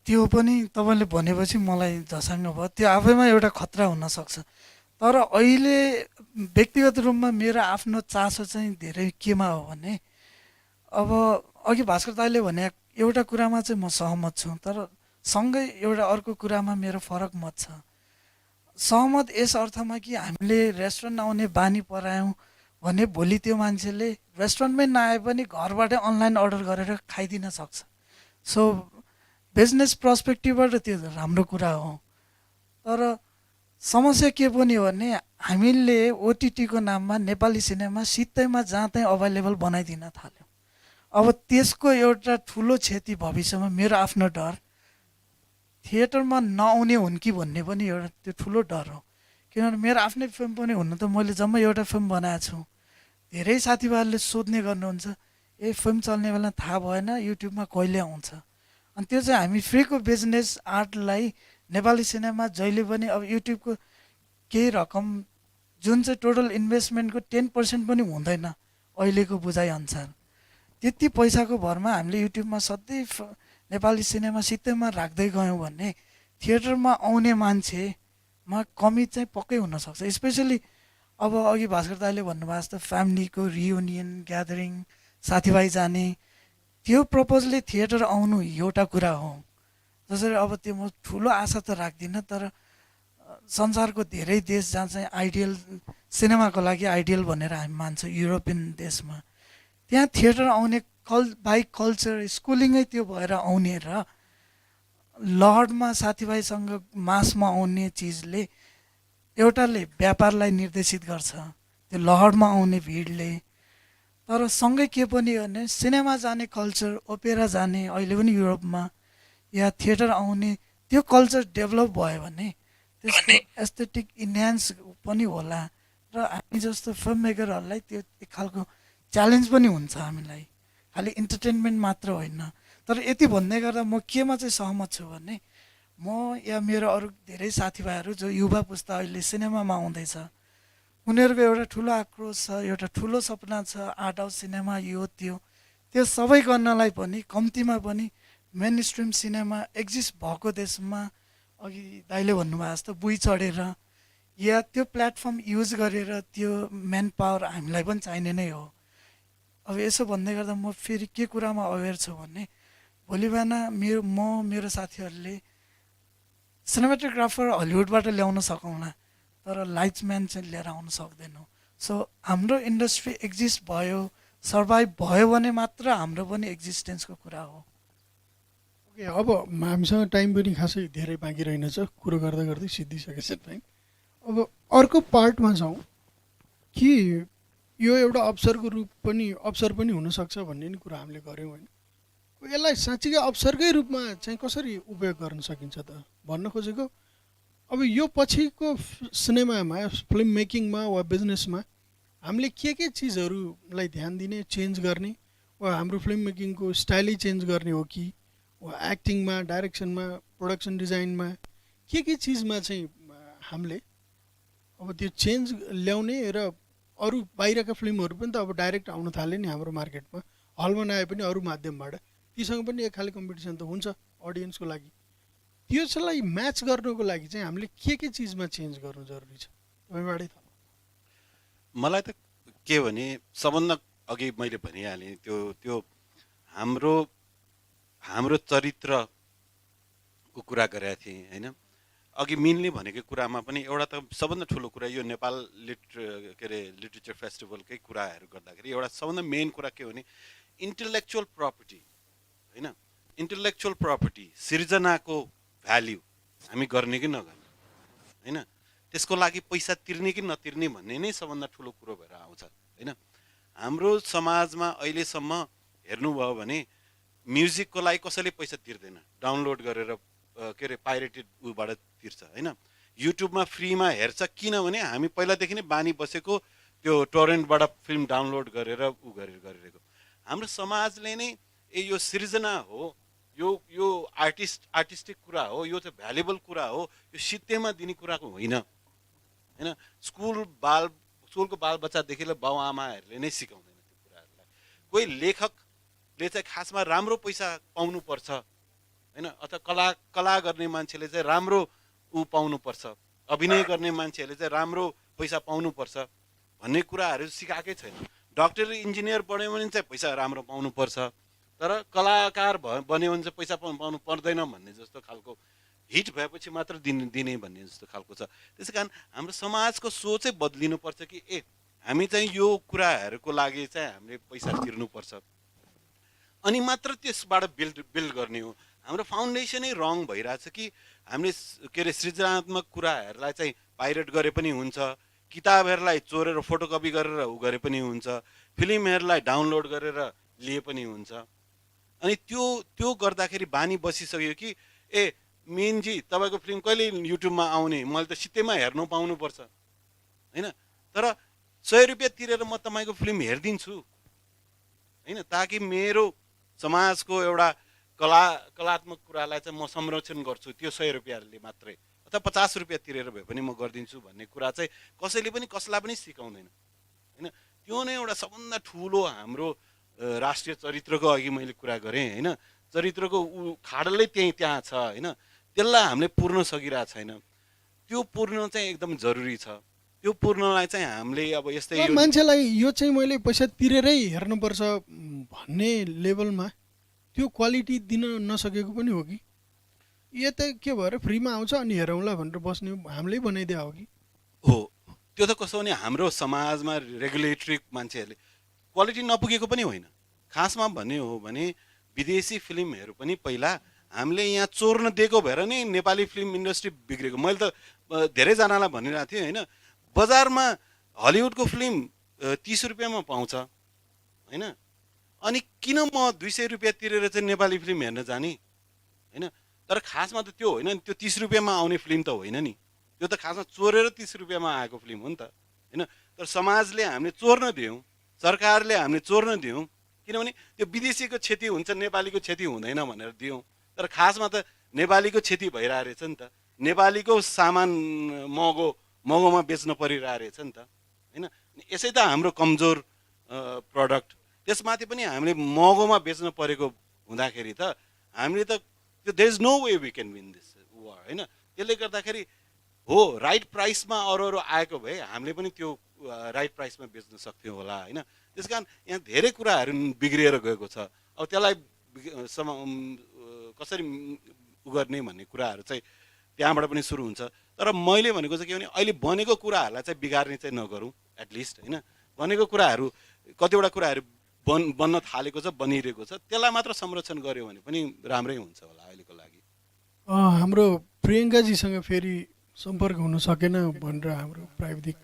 त्यो पनि तपाईँले भनेपछि मलाई झसाङ्ग भयो, त्यो आफैमा एउटा खतरा हुनसक्छ। तर अहिले व्यक्तिगत रूपमा मेरो आफ्नो चासो चाहिँ धेरै केमा हो भने, अब अघि भास्कर दाइले भने एउटा कुरामा चाहिँ म सहमत छु, तर सँगै एउटा अर्को कुरामा मेरो फरक मत छ। सहमत यस अर्थमा कि हामीले रेस्टुरेन्ट आउने बानी परायौँ भने भोलि त्यो मान्छेले रेस्टुरेन्टमै नआए पनि घरबाटै अनलाइन अर्डर गरेर खाइदिन सक्छ। सो बिजनेस पर्सपेक्टिभबाट त्यो राम्रो कुरा हो, तर समस्या के पनि हो भने हामीले ओटिटीको नाममा नेपाली सिनेमा सित्तैमा जहाँ चाहिँ अभाइलेबल बनाइदिन थाल्यौँ। अब त्यसको एउटा ठुलो क्षति भविष्यमा मेरो आफ्नो डर, थिएटरमा नआउने हुन् कि भन्ने पनि एउटा त्यो ठुलो डर हो। किनभने मेरो आफ्नै फिल्म पनि हुन त मैले जम्मा एउटा फिल्म बनाएको छु, धेरै साथीभाइहरूले सोध्ने गर्नुहुन्छ, ए फिल्म चल्ने बेला थाहा भएन युट्युबमा कहिले आउँछ। अनि त्यो चाहिँ हामी फ्रीको बिजनेस आर्टलाई नेपाली सिनेमा जहिले पनि अब युट्युबको केही रकम जुन चाहिँ टोटल इन्भेस्टमेन्टको 10% पनि हुँदैन अहिलेको बुझाइअनुसार, त्यति पैसाको भरमा हामीले युट्युबमा सधैँ नेपाली सिनेमा सित्तैमा राख्दै गयौँ भने थिएटरमा आउने मान्छेमा कमी चाहिँ पक्कै हुनसक्छ। स्पेसली अब अघि भास्कर दाइले भन्नुभएको जस्तो फ्यामिलीको रियुनियन ग्यादरिङ, साथीभाइ जाने, त्यो प्रपोजले थिएटर आउनु एउटा कुरा हो। जसरी अब त्यो म ठुलो आशा त राख्दिनँ, तर संसारको धेरै देश जहाँ चाहिँ आइडियल सिनेमाको लागि आइडियल भनेर हामी मान्छौँ, युरोपियन देशमा त्यहाँ थिएटर आउने बाई कल्चर स्कुलिङै त्यो भएर आउने र लहरमा साथीभाइसँग मासमा आउने चिजले एउटाले व्यापारलाई निर्देशित गर्छ, त्यो लहरमा आउने भिडले। तर सँगै के पनि हो भने सिनेमा जाने कल्चर, ओपेरा जाने अहिले पनि युरोपमा या थिएटर आउने त्यो कल्चर डेभलप भयो भने त्यसको एस्थेटिक इन्हान्स पनि होला र हामी जस्तो फिल्म मेकरहरूलाई त्यो एक खालको च्यालेन्ज पनि हुन्छ हामीलाई, खालि इन्टरटेनमेन्ट मात्र होइन। तर यति भन्दै गर्दा म केमा चाहिँ सहमत छु भने, म या मेरो अरू धेरै साथीभाइहरू जो युवा पुस्ता अहिले सिनेमामा आउँदैछ, उनीहरूको एउटा ठुलो आक्रोश छ, एउटा ठुलो सपना छ, आर्ट हाउस सिनेमा यो त्यो सबै गर्नलाई पनि कम्तीमा पनि मेन स्ट्रिम सिनेमा एक्जिस्ट भएको देशमा अघि दाइले भन्नुभएको जस्तो बुई चढेर या त्यो प्लेटफर्म युज गरेर त्यो मेन पावर हामीलाई पनि चाहिने नै हो। अब यसो भन्दै गर्दा म फेरि के कुरामा अवेर छु भने, भोलि बिहान मेरो साथीहरूले सिनेमाटोग्राफर हलिउडबाट ल्याउन सकौँला, तर लाइट्सम्यान चाहिँ लिएर आउन सक्दैनौँ। सो हाम्रो इन्डस्ट्री एक्जिस्ट भयो, सर्भाइभ भयो भने मात्र हाम्रो पनि एक्जिस्टेन्सको कुरा हो। ओके, अब हामीसँग टाइम पनि खासै धेरै बाँकी रहेनछ, कुरो गर्दा गर्दै सिद्धिसकेछ टाइम। अब अर्को पार्टमा जाउँ कि यो एउटा अवसर पनि हुनसक्छ भन्ने नि कुरा हामीले गऱ्यौँ होइन। यसलाई साँच्चीकै अवसरकै रूपमा चाहिँ कसरी उपयोग गर्न सकिन्छ त भन्न खोजेको। अब यो पछिको सिनेमामा, फिल्म मेकिङमा वा बिजनेसमा हामीले के चिजहरूलाई ध्यान दिने, चेन्ज गर्ने, वा हाम्रो फिल्म मेकिङको स्टाइलै चेन्ज गर्ने हो कि वा एक्टिङमा, डाइरेक्सनमा, प्रोडक्सन डिजाइनमा के चिजमा चाहिँ हामीले अब त्यो चेन्ज ल्याउने र अरू बाहिरका फिल्महरू पनि त अब डाइरेक्ट आउन थाले नि हाम्रो मार्केटमा, हलमा नआए पनि अरू माध्यमबाट, तीसँग पनि एक खाले कम्पिटिसन त हुन्छ अडियन्सको लागि। त्यसलाई म्याच गर्नको लागि चाहिँ हामीले के चिजमा चेन्ज गर्नु जरुरी छ तपाईँबाटै थाहा? मलाई त के भने सबभन्दा अघि मैले भनिहालेँ, त्यो हाम्रो चरित्रको कुरा गरेका थिएँ होइन। अघि मिनले भनेको कुरामा पनि एउटा त सबभन्दा ठुलो कुरा यो नेपाल लिटरेचर फेस्टिभलकै कुराहरू गर्दाखेरि एउटा सबभन्दा मेन कुरा के हो भने इन्टेलेक्चुअल प्रपर्टी होइन, इन्टेलेक्चुअल प्रपर्टी सिर्जनाको भ्याल्यु हामी गर्ने कि नगर्ने होइन, त्यसको लागि पैसा तिर्ने कि नतिर्ने भन्ने नै सबभन्दा ठुलो कुरो भएर आउँछ होइन। हाम्रो समाजमा अहिलेसम्म हेर्नुभयो भने म्युजिकको लागि कसैले पैसा तिर्दैन, डाउनलोड गरेर के अरे पाइरेटेड उबाट तिर्छ होइन, युट्युबमा फ्रीमा हेर्छ, किनभने हामी पहिलादेखि नै बानी बसेको त्यो टोरेन्टबाट फिल्म डाउनलोड गरेर गरिरहेको। हाम्रो समाजले नै यो सृजना हो, यो आर्टिस्टिक कुरा हो, यो चाहिँ भ्यालुएबल कुरा हो, यो सित्तैमा दिने कुराको होइन होइन। स्कुलको बालबच्चादेखि बाउ आमाहरूले नै सिकाउँदैन त्यो कुराहरूलाई। कोही लेखकले चाहिँ खासमा राम्रो पैसा पाउनुपर्छ होइन, अथवा कला गर्ने मान्छेले चाहिँ राम्रो पाउनुपर्छ, अभिनय गर्ने मान्छेहरूले चाहिँ राम्रो पैसा पाउनुपर्छ भन्ने कुराहरू सिकाएकै छैन। डक्टर इन्जिनियर बन्यो भने चाहिँ पैसा राम्रो पाउनुपर्छ, तर कलाकार बन्यो भने चाहिँ पैसा पाउनु पर्दैन भन्ने जस्तो खालको, हिट भएपछि मात्र दिने भन्ने जस्तो खालको छ। त्यसै कारण हाम्रो समाजको सोचै बदलिनुपर्छ कि हामी चाहिँ यो कुराहरूको लागि चाहिँ हामीले पैसा तिर्नुपर्छ अनि मात्र त्यसबाट बिल्ड गर्ने हो। हाम्रो फाउन्डेसनै रङ भइरहेछ कि हामीले के अरे सृजनात्मक कुराहरूलाई चाहिँ पाइरेट गरे पनि हुन्छ, किताबहरूलाई चोरेर फोटोकपी गरेर गरे पनि हुन्छ, फिल्महरूलाई डाउनलोड गरेर लिए पनि हुन्छ। अनि त्यो गर्दाखेरि बानी बसिसक्यो कि मेनजी तपाईँको फिल्म कहिले युट्युबमा आउने, मैले त सित्तैमा हेर्नु पाउनुपर्छ होइन, तर 100 रुपियाँ तिरेर म तपाईँको फिल्म हेरिदिन्छु होइन, ताकि मेरो समाजको एउटा कलात्मक कुरालाई चाहिँ म संरक्षण गर्छु, त्यो 100 रुपियाँले मात्रै अथवा 50 रुपियाँ तिरेर भए पनि म गरिदिन्छु भन्ने कुरा चाहिँ कसैले पनि कसलाई पनि सिकाउँदैन होइन। त्यो नै एउटा सबभन्दा ठुलो हाम्रो राष्ट्रिय चरित्रको अघि मैले कुरा गरेँ होइन, चरित्रको खाडलै त्यहाँ छ होइन, त्यसलाई हामीले पुर्न सकिरहेको छैन। त्यो पुर्न चाहिँ एकदम जरुरी छ। त्यो पुर्नलाई चाहिँ हामीले अब यस्तै मान्छेलाई यो चाहिँ मैले पैसा तिरेरै हेर्नुपर्छ भन्ने लेभलमा त्यो क्वालिटी दिन नसकेको पनि हो कि यो त के भएर फ्रीमा आउँछ अनि हेरौँला भनेर बस्ने हामीले बनाइदिया हो कि हो। त्यो त कस्तो भने हाम्रो समाजमा रेगुलेटरी मान्छेहरूले क्वालिटी नपुगेको पनि होइन, खासमा भन्ने हो भने विदेशी फिल्महरू पनि पहिला हामीले यहाँ चोर्न दिएको भएर नै नेपाली फिल्म इन्डस्ट्री बिग्रेको। मैले त धेरैजनालाई भनिरहेको थिएँ होइन, बजारमा हलिउडको फिल्म 30 रुपियाँमा पाउँछ होइन, अनि किन म 200 रुपियाँ तिरेर चाहिँ नेपाली फिल्म हेर्न जाने होइन। तर खासमा त त्यो होइन नि, त्यो 30 रुपियाँमा आउने फिल्म त होइन नि, त्यो त खासमा चोरेर 30 रुपियाँमा आएको फिल्म हो नि त होइन। तर समाजले हामीले चोर्न दियौँ, सरकारले हामीले चोर्न दियौँ, किनभने त्यो विदेशीको क्षति हुन्छ नेपालीको क्षति हुँदैन भनेर दियौँ। तर खासमा त नेपालीको क्षति भइरहेको रहेछ नि त, नेपालीको सामान महँगोमा बेच्न परिरहेको रहेछ नि त होइन। यसै त हाम्रो कमजोर प्रडक्ट, त्यसमाथि पनि हामीले महँगोमा बेच्न परेको हुँदाखेरि त हामीले त त्यो there is no way we can win this war होइन। त्यसले गर्दाखेरि हो राइट प्राइसमा अरू आएको भए हामीले पनि त्यो राइट प्राइसमा बेच्न सक्थ्यौँ होला होइन। त्यस कारण यहाँ धेरै कुराहरू बिग्रिएर गएको छ। अब त्यसलाई कसरी गर्ने भन्ने कुराहरू चाहिँ त्यहाँबाट पनि सुरु हुन्छ। तर मैले भनेको चाहिँ के भने अहिले बनेको कुराहरूलाई चाहिँ बिगार्ने चाहिँ नगरौँ एटलिस्ट होइन। बनेको कुराहरू कतिवटा कुराहरू बन्न थालेको छ, बनिरहेको छ, त्यसलाई मात्र संरक्षण गर्यो भने पनि राम्रै हुन्छ होला अहिलेको लागि। हाम्रो प्रियङ्काजीसँग फेरि सम्पर्क हुन सकेन भनेर हाम्रो प्राविधिक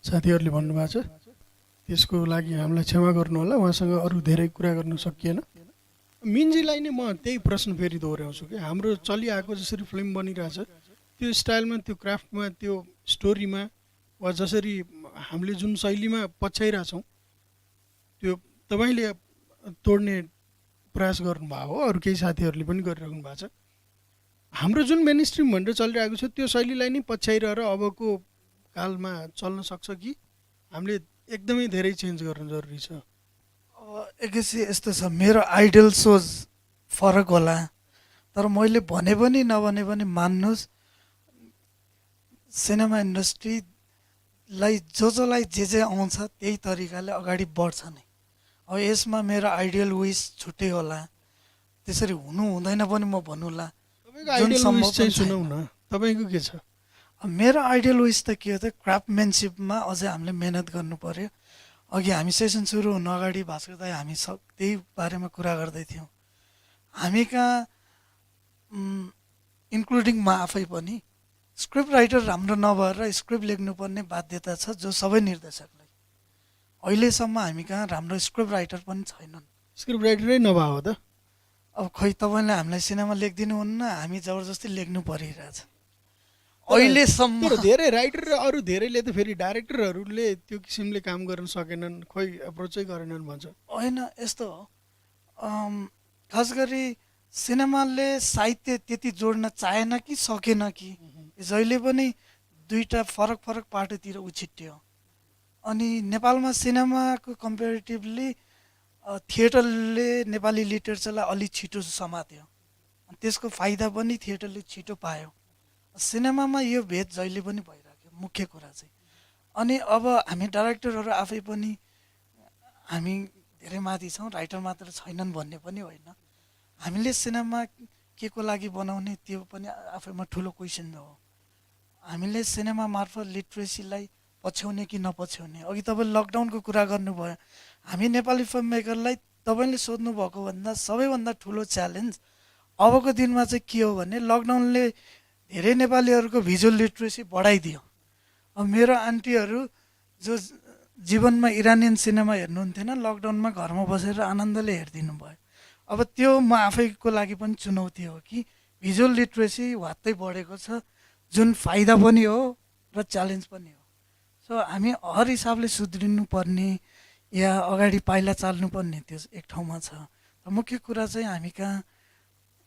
साथीहरूले भन्नुभएको छ, त्यसको लागि हामीलाई क्षमा गर्नु होला, उहाँसँग अरू धेरै कुरा गर्न सकिएन। मिन्जीलाई नै म त्यही प्रश्न फेरि दोहोऱ्याउँछु कि हाम्रो चलिआएको जसरी फिल्म बनिरहेछ त्यो स्टाइलमा, त्यो क्राफ्टमा, त्यो स्टोरीमा वा जसरी हामीले जुन शैलीमा पछ्याइरहेछौँ त्यो तपाईँले तोड्ने प्रयास गर्नुभएको हो, अरू केही साथीहरूले पनि गरिराख्नु भएको छ। हाम्रो जुन मेन स्ट्रिम भनेर चलिरहेको छ त्यो शैलीलाई नै पछ्याइरहेर अबको कालमा चल्न सक्छ कि हामीले एकदमै धेरै चेन्ज गर्न जरुरी छ? एकैछिन यस्तो छ, मेरो आइडल सोच फरक होला, तर मैले भने पनि नभने पनि मान्नुहोस् सिनेमा इन्डस्ट्रीलाई जसलाई जे आउँछ त्यही तरिकाले अगाडि बढ्छ नै। अब यसमा मेरो आइडियल विस छुट्टै होला, त्यसरी हुनु हुँदैन पनि म भन्नुला। तपाईँको आइडियल विस चाहिँ सुनौ न। तपाईँको के छ? मेरो आइडियल विस त के हो त क्राफ्टम्यानसिपमा अझै हामीले मेहनत गर्नु पर्यो। अघि हामी सेसन सुरु हुनु अगाडि भास्कर दाइ हामी सब त्यही बारेमा कुरा गर्दै थियौँ। हामी कहाँ इन्क्लुडिङ म आफै पनि स्क्रिप्ट राइटर राम्रो नभएर स्क्रिप्ट लेख्नुपर्ने बाध्यता छ जो सबै निर्देशकलाई। अहिलेसम्म हामी कहाँ राम्रो स्क्रिप्ट राइटर पनि छैनन्। स्क्रिप्ट राइटरै नभए हो त? अब खै तपाईँले हामीलाई सिनेमा लेखिदिनुहुन्न, हामी जबरजस्ती लेख्नु परिरहेछ अहिलेसम्म। तर धेरै राइटर र अरू धेरैले त फेरि डाइरेक्टरहरूले त्यो किसिमले काम गर्न सकेनन्, खोइ एप्रोचै गरेनन् भन्छ। होइन यस्तो हो, खास गरी सिनेमाले साहित्य त्यति जोड्न चाहेन कि सकेन कि जहिले पनि दुईवटा फरक फरक पाटोतिर उछिट्यो। अनि नेपालमा सिनेमाको कम्पेरिटिभली थिएटरले नेपाली लिटरेचरलाई अलि छिटो समात्यो। त्यसको फाइदा पनि थिएटरले छिटो पायो। सिनेमामा यो भेद जहिले पनि भइरहेको मुख्य कुरा चाहिँ। अनि अब हामी डाइरेक्टरहरू आफै पनि हामी धेरै माथि छौँ, राइटर मात्र छैनन् भन्ने पनि होइन। हामीले सिनेमा के को लागि बनाउने त्यो पनि आफैमा ठुलो क्वेसन हो। हामीले सिनेमा मार्फत लिट्रेसीलाई पछ्याउने कि नपछ्याउने। अघि तपाईँले लकडाउनको कुरा गर्नुभयो। हामी नेपाली फिल्म मेकरलाई तपाईँले सोध्नु भएको भन्दा सबैभन्दा ठुलो च्यालेन्ज अबको दिनमा चाहिँ के हो भने लकडाउनले धेरै नेपालीहरूको भिजुअल लिट्रेसी बढाइदियो। अब मेरो आन्टीहरू जो जीवनमा इरानियन सिनेमा हेर्नुहुन्थेन, लकडाउनमा घरमा बसेर आनन्दले हेरिदिनु भयो। अब त्यो म आफैको लागि पनि चुनौती हो कि भिजुअल लिट्रेसी वात्तै बढेको छ, जुन फाइदा पनि हो र च्यालेन्ज पनि हो। सो हामी हर हिसाबले सुध्रिनु पर्ने या अगाडि पाइला चाल्नुपर्ने त्यो एक ठाउँमा छ। र मुख्य कुरा चाहिँ हामी कहाँ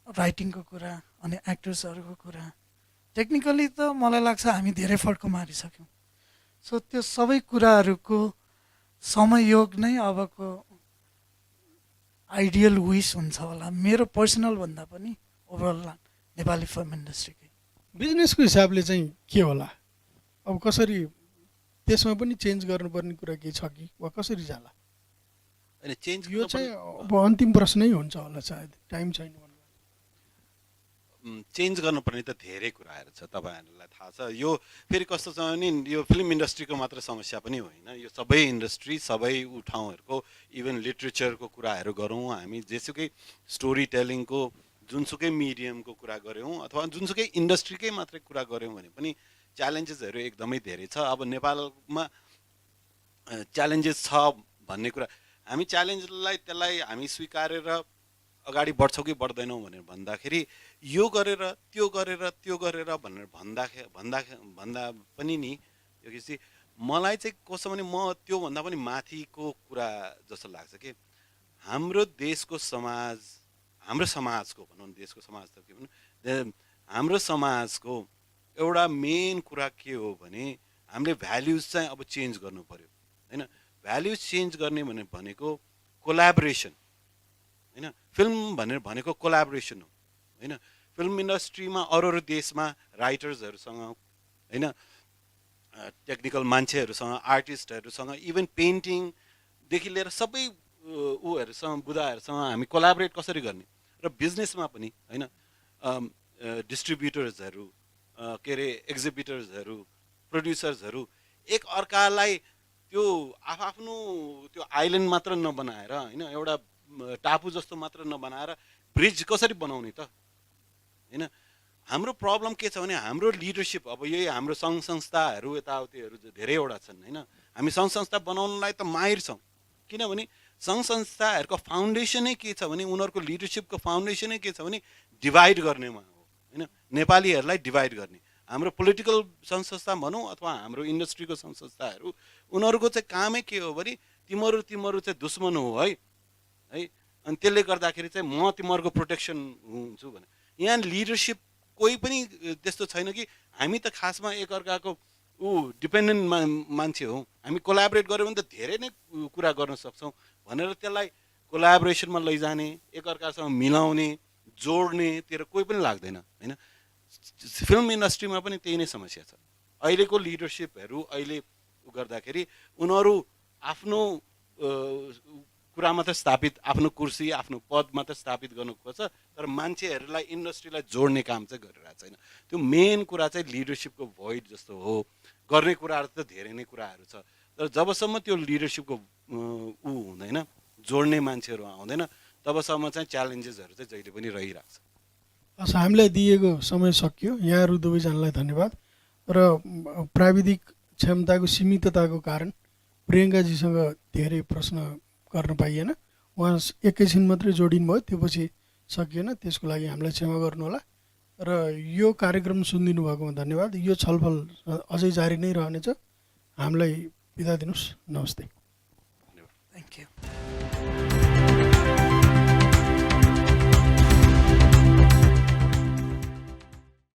राइटिङको कुरा अनि एक्टर्सहरूको कुरा। टेक्निकली त मलाई लाग्छ हामी धेरै फड्को मारिसक्यौँ। सो त्यो सबै कुराहरूको समयोग नै अबको आइडियल विस हुन्छ होला, मेरो पर्सनल भन्दा पनि ओभरअल नेपाली फिल्म इन्डस्ट्रीकै। बिजनेसको हिसाबले चाहिँ के होला? अब कसरी त्यसमा पनि चेन्ज गर्नुपर्ने कुरा के छ कि वा कसरी जाला? होइन, चेन्ज यो चाहिँ अब अन्तिम प्रश्नै हुन्छ होला सायद, टाइम छैन। चेन्ज गर्नुपर्ने त धेरै कुराहरू छ, तपाईँहरूलाई थाहा छ। यो फेरि कस्तो छ भने यो फिल्म इन्डस्ट्रीको मात्र समस्या पनि होइन, यो सबै इन्डस्ट्री सबै ठाउँहरूको इभन लिट्रेचरको कुराहरू गरौँ हामी, जेसुकै स्टोरी टेलिङको जुनसुकै मिडियमको कुरा गऱ्यौँ अथवा जुनसुकै इन्डस्ट्रीकै मात्रै कुरा गऱ्यौँ भने पनि च्यालेन्जेसहरू एकदमै धेरै छ। अब नेपालमा च्यालेन्जेस छ भन्ने कुरा हामी च्यालेन्जलाई त्यसलाई हामी स्वीकारेर अगाडि बढ्छौँ कि बढ्दैनौँ भनेर भन्दाखेरि यो गरेर त्यो गरेर त्यो गरेर भनेर भन्दा पनि नि यो किसी मलाई चाहिँ कस्तो भने म त्योभन्दा पनि माथिको कुरा जस्तो लाग्छ कि हाम्रो देशको समाज, हाम्रो समाजको भनौँ, देशको समाज त के भनौँ, हाम्रो समाजको एउटा मेन कुरा के हो भने हामीले भ्याल्युज चाहिँ अब चेन्ज गर्नु पर्यो होइन। भ्याल्युज चेन्ज गर्ने भनेको कोलाबोरेसन होइन। फिल्म भनेको कोलाबोरेसन हो होइन। फिल्म इन्डस्ट्रीमा अरू देशमा राइटर्सहरूसँग होइन, टेक्निकल मान्छेहरूसँग, आर्टिस्टहरूसँग, इभन पेन्टिङदेखि लिएर सबै ऊहरूसँग, बुदाहरूसँग हामी कोलाबोरेट कसरी गर्ने। र बिजनेसमा पनि होइन, डिस्ट्रिब्युटर्सहरू, के अरे एक्जिबिटर्सहरू, प्रड्युसर्सहरू एक अर्कालाई त्यो आफ्नो त्यो आइल्यान्ड मात्र नबनाएर होइन, एउटा टापु जस्तो मात्र नबनाएर ब्रिज कसरी बनाउने त होइन। हाम्रो प्रब्लम के छ भने हाम्रो लिडरसिप, अब यही हाम्रो सङ्घ संस्थाहरू यताउतिहरू धेरैवटा छन् होइन। हामी सङ्घ संस्था बनाउनलाई त माहिर छौँ, किनभने सङ्घ संस्थाहरूको फाउन्डेसनै के छ भने उनीहरूको लिडरसिपको फाउन्डेसनै के छ भने डिभाइड गर्नेमा हो होइन, नेपालीहरूलाई डिभाइड गर्ने। हाम्रो पोलिटिकल सङ्घ संस्था भनौँ अथवा हाम्रो इन्डस्ट्रीको सङ्घ संस्थाहरू उनीहरूको चाहिँ कामै के हो भने तिमीहरू चाहिँ दुश्मन हो है है, अनि त्यसले गर्दाखेरि चाहिँ म तिमीहरूको प्रोटेक्सन हुन्छु भने। यहाँ लिडरसिप कोही पनि त्यस्तो छैन कि हामी त खासमा एकअर्काको डिपेन्डेन्ट मान्छे हौँ, हामी कोलाबोरेट गऱ्यौँ भने त धेरै नै कुरा गर्न सक्छौँ भनेर त्यसलाई कोलाबोरेसनमा लैजाने, एकअर्कासँग मिलाउने, जोड्नेतिर कोही पनि लाग्दैन होइन। फिल्म इन्डस्ट्रीमा पनि त्यही नै समस्या छ। अहिलेको लिडरसिपहरू अहिले गर्दाखेरि उनीहरू आफ्नो कुरा मात्रै स्थापित, आफ्नो कुर्सी आफ्नो पद मात्रै स्थापित गर्नु खोज्छ, तर मान्छेहरूलाई इन्डस्ट्रीलाई जोड्ने काम चाहिँ गरिरहेको छैन। त्यो मेन कुरा चाहिँ लिडरसिपको भोइड जस्तो हो। गर्ने कुराहरू त धेरै नै कुराहरू छ, तर जबसम्म त्यो लिडरसिपको ऊ हुँदैन, जोड्ने मान्छेहरू आउँदैन, तबसम्म चाहिँ च्यालेन्जेसहरू चाहिँ जहिले पनि रहिरहेको छ। हस्, हामीलाई दिएको समय सकियो। यहाँहरू दुवैजनालाई धन्यवाद। र प्राविधिक क्षमताको सीमितताको कारण प्रियङ्काजीसँग धेरै प्रश्न गर्न पाइएन। उहाँ एकैछिन मात्रै जोडिनु भयो, त्यो पछि सकिएन, त्यसको लागि हामीलाई क्षमा गर्नुहोला। र यो कार्यक्रम सुनिदिनु भएकोमा धन्यवाद। यो छलफल अझै जारी नै रहनेछ। हामीलाई बिदा दिनुहोस्। नमस्ते। Thank you.